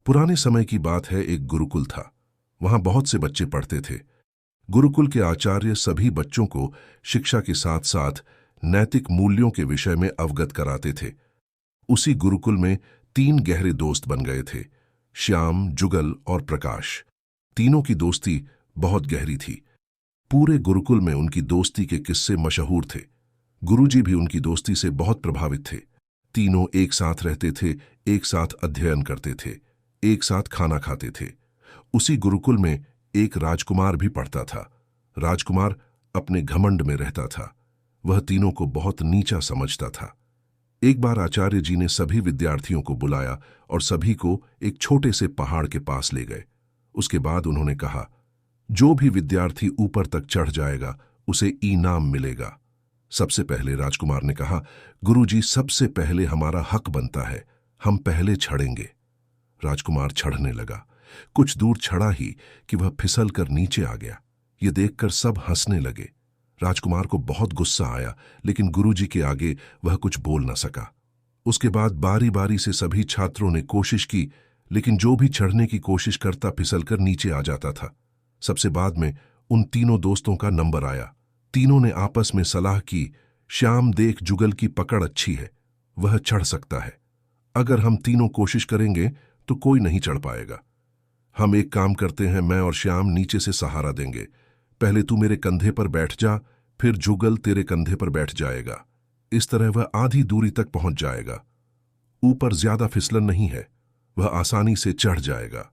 पुराने समय की बात है, एक गुरुकुल था। वहां बहुत से बच्चे पढ़ते थे। गुरुकुल के आचार्य सभी बच्चों को शिक्षा के साथ साथ नैतिक मूल्यों के विषय में अवगत कराते थे। उसी गुरुकुल में तीन गहरे दोस्त बन गए थे, श्याम, जुगल और प्रकाश। तीनों की दोस्ती बहुत गहरी थी। पूरे गुरुकुल में उनकी दोस्ती के किस्से मशहूर थे। गुरुजी भी उनकी दोस्ती से बहुत प्रभावित थे। तीनों एक साथ रहते थे, एक साथ अध्ययन करते थे, एक साथ खाना खाते थे। उसी गुरुकुल में एक राजकुमार भी पढ़ता था। राजकुमार अपने घमंड में रहता था। वह तीनों को बहुत नीचा समझता था। एक बार आचार्य जी ने सभी विद्यार्थियों को बुलाया और सभी को एक छोटे से पहाड़ के पास ले गए। उसके बाद उन्होंने कहा, जो भी विद्यार्थी ऊपर तक चढ़ जाएगा उसे इनाम मिलेगा। सबसे पहले राजकुमार ने कहा, गुरुजी, सबसे पहले हमारा हक बनता है, हम पहले चढ़ेंगे। राजकुमार चढ़ने लगा। कुछ दूर चढ़ा ही कि वह फिसल कर नीचे आ गया। ये देखकर सब हंसने लगे। राजकुमार को बहुत गुस्सा आया, लेकिन गुरुजी के आगे वह कुछ बोल न सका। उसके बाद बारी बारी से सभी छात्रों ने कोशिश की, लेकिन जो भी चढ़ने की कोशिश करता फिसलकर नीचे आ जाता था। सबसे बाद में उन तीनों दोस्तों का नंबर आया। तीनों ने आपस में सलाह की, श्याम, देख, जुगल की पकड़ अच्छी है, वह चढ़ सकता है। अगर हम तीनों कोशिश करेंगे तो कोई नहीं चढ़ पाएगा। हम एक काम करते हैं, मैं और श्याम नीचे से सहारा देंगे। पहले तू मेरे कंधे पर बैठ जा, फिर जुगल तेरे कंधे पर बैठ जाएगा। इस तरह वह आधी दूरी तक पहुंच जाएगा। ऊपर ज्यादा फिसलन नहीं है, वह आसानी से चढ़ जाएगा।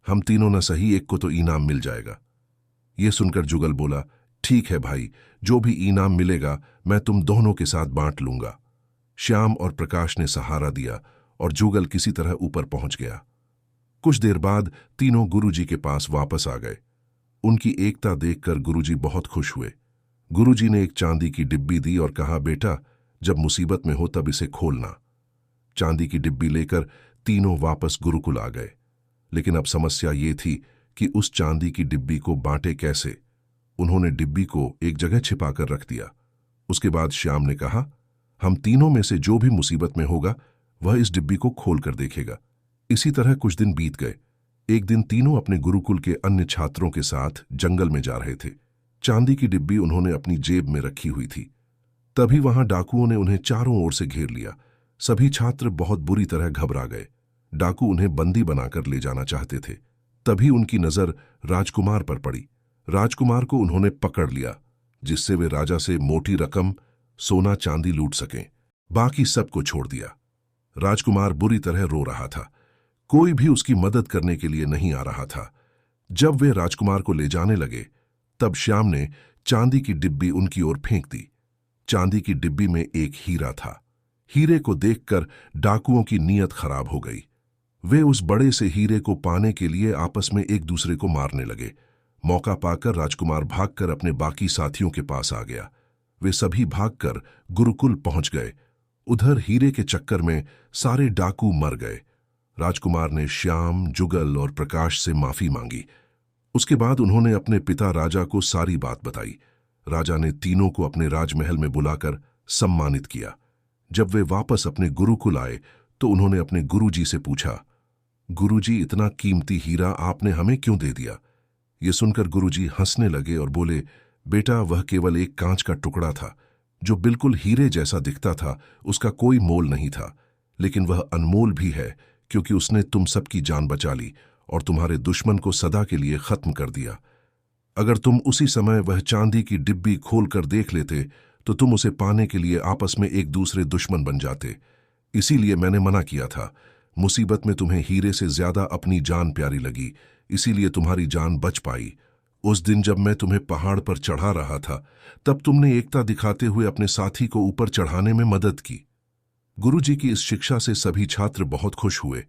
हम तीनों न सही, एक को तो इनाम मिल जाएगा। यह सुनकर जुगल बोला, ठीक है भाई, जो भी इनाम मिलेगा मैं तुम दोनों के साथ बांट लूंगा। श्याम और प्रकाश ने सहारा दिया और जुगल किसी तरह ऊपर पहुंच गया। कुछ देर बाद तीनों गुरुजी के पास वापस आ गए। उनकी एकता देखकर गुरुजी बहुत खुश हुए। गुरुजी ने एक चांदी की डिब्बी दी और कहा, बेटा, जब मुसीबत में हो तब इसे खोलना। चांदी की डिब्बी लेकर तीनों वापस गुरुकुल आ गए। लेकिन अब समस्या ये थी कि उस चांदी की डिब्बी को बांटे कैसे। उन्होंने डिब्बी को एक जगह छिपाकर रख दिया। उसके बाद श्याम ने कहा, हम तीनों में से जो भी मुसीबत में होगा वह इस डिब्बी को खोल कर देखेगा। इसी तरह कुछ दिन बीत गए। एक दिन तीनों अपने गुरुकुल के अन्य छात्रों के साथ जंगल में जा रहे थे। चांदी की डिब्बी उन्होंने अपनी जेब में रखी हुई थी। तभी वहां डाकुओं ने उन्हें चारों ओर से घेर लिया। सभी छात्र बहुत बुरी तरह घबरा गए। डाकू उन्हें बंदी बनाकर ले जाना चाहते थे। तभी उनकी नजर राजकुमार पर पड़ी। राजकुमार को उन्होंने पकड़ लिया, जिससे वे राजा से मोटी रकम सोना चांदी लूट सकें। बाकी सबको छोड़ दिया। राजकुमार बुरी तरह रो रहा था। कोई भी उसकी मदद करने के लिए नहीं आ रहा था। जब वे राजकुमार को ले जाने लगे तब श्याम ने चांदी की डिब्बी उनकी ओर फेंक दी। चांदी की डिब्बी में एक हीरा था। हीरे को देखकर डाकुओं की नीयत खराब हो गई। वे उस बड़े से हीरे को पाने के लिए आपस में एक दूसरे को मारने लगे। मौका पाकर राजकुमार भागकर अपने बाकी साथियों के पास आ गया। वे सभी भागकर गुरुकुल पहुंच गए। उधर हीरे के चक्कर में सारे डाकू मर गए। राजकुमार ने श्याम, जुगल और प्रकाश से माफी मांगी। उसके बाद उन्होंने अपने पिता राजा को सारी बात बताई। राजा ने तीनों को अपने राजमहल में बुलाकर सम्मानित किया। जब वे वापस अपने गुरुकुल आए तो उन्होंने अपने गुरुजी से पूछा, गुरुजी, इतना कीमती हीरा आपने हमें क्यों दे दिया? ये सुनकर गुरुजी हंसने लगे और बोले, बेटा, वह केवल एक कांच का टुकड़ा था जो बिल्कुल हीरे जैसा दिखता था। उसका कोई मोल नहीं था, लेकिन वह अनमोल भी है क्योंकि उसने तुम सबकी जान बचा ली और तुम्हारे दुश्मन को सदा के लिए खत्म कर दिया। अगर तुम उसी समय वह चांदी की डिब्बी खोलकर देख लेते तो तुम उसे पाने के लिए आपस में एक दूसरे दुश्मन बन जाते। इसीलिए मैंने मना किया था। मुसीबत में तुम्हें हीरे से ज्यादा अपनी जान प्यारी लगी, इसीलिए तुम्हारी जान बच पाई। उस दिन जब मैं तुम्हें पहाड़ पर चढ़ा रहा था तब तुमने एकता दिखाते हुए अपने साथी को ऊपर चढ़ाने में मदद की। गुरुजी की इस शिक्षा से सभी छात्र बहुत खुश हुए।